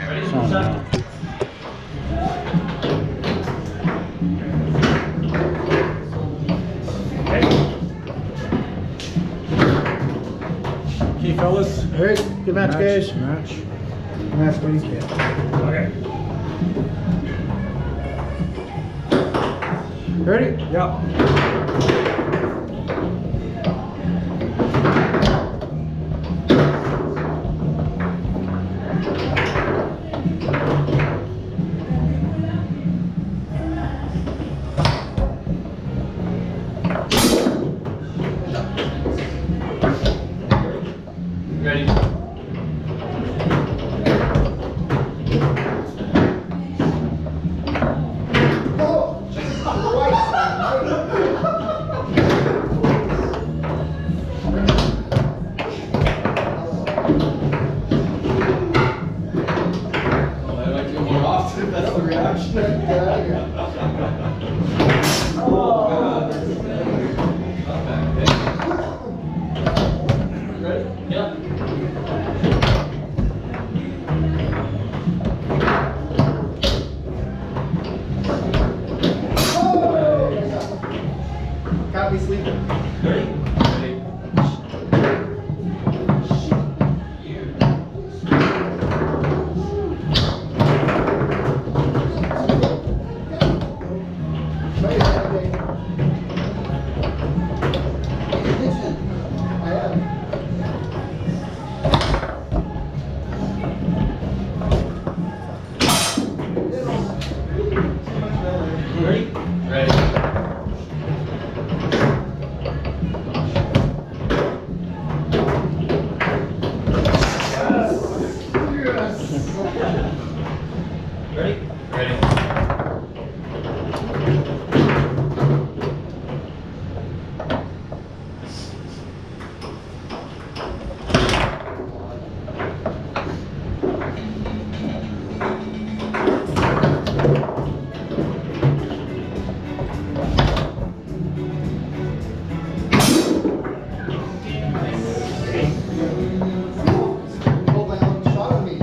Okay, fellas. All right, good match, guys. Match. Good match, buddy. Okay. Ready? Yep. Ready? I'd like to do more often. That's the reaction. Get out of here. Oh, God. Not bad. Ready? Yep. Can't be sleeping. Ready? Ready. Ready? Ready. Ready? Ready. Hold my own shot on me.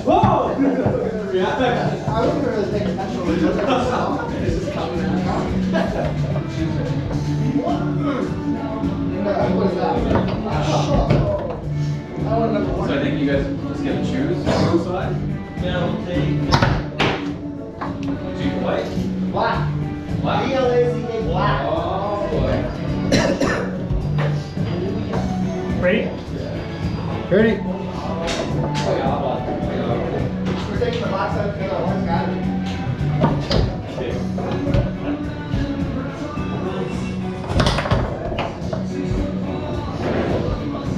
Whoa! React. I wasn't really paying attention when it was It's just coming and What is that? I want number one. So I think you guys just get to choose one side. Yeah, we'll take. Choose white. Black. Black. B-L-A-C-K, black. Oh boy. Ready? Ready? Oh yeah, I'll We're taking the black side because I want to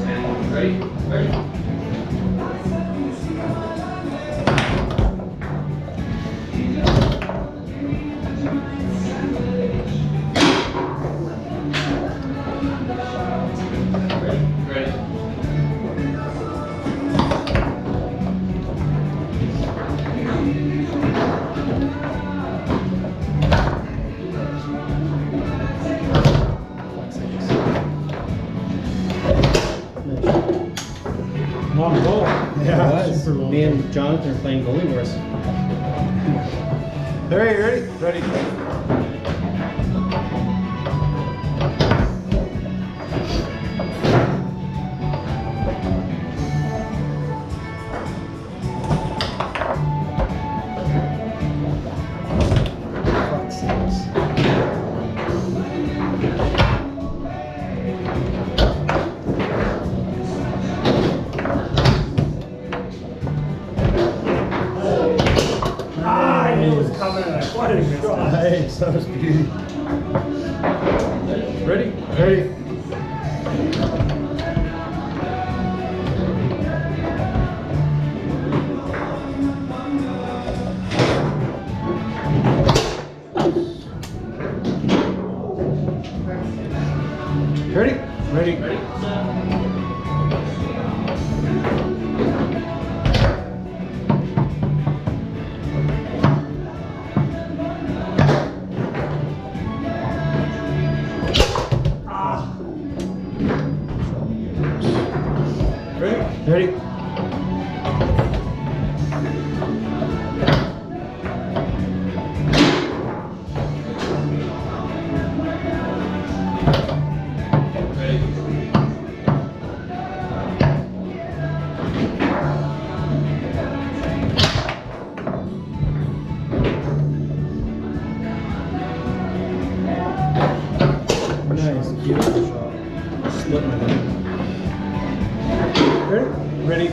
And ready? Ready? Ready? Long goal. Yeah, super long. Me and Jonathan are playing goalie wars. Ready? Ready? Ah, I knew it was coming and I wanted to go. Nice, that was beauty. Ready? Ready? Ready? Ready? Ready? Ah. Ready? Nice, beautiful shot. Split my leg. Ready?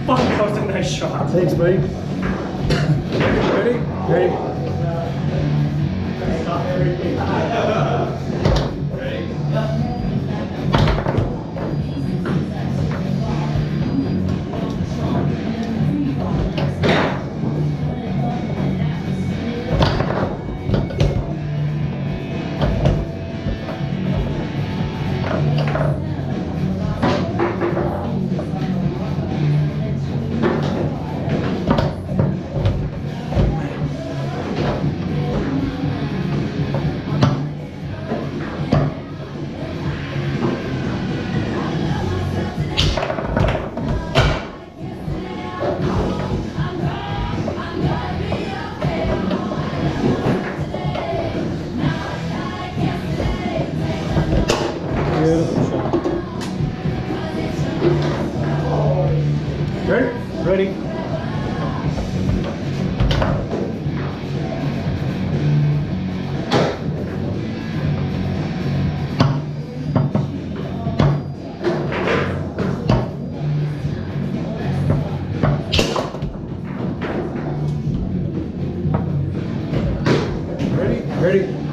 Fuck, that was a nice shot. Thanks, buddy. Ready? Ready? Beautiful shot. Ready? Ready? Ready? Ready?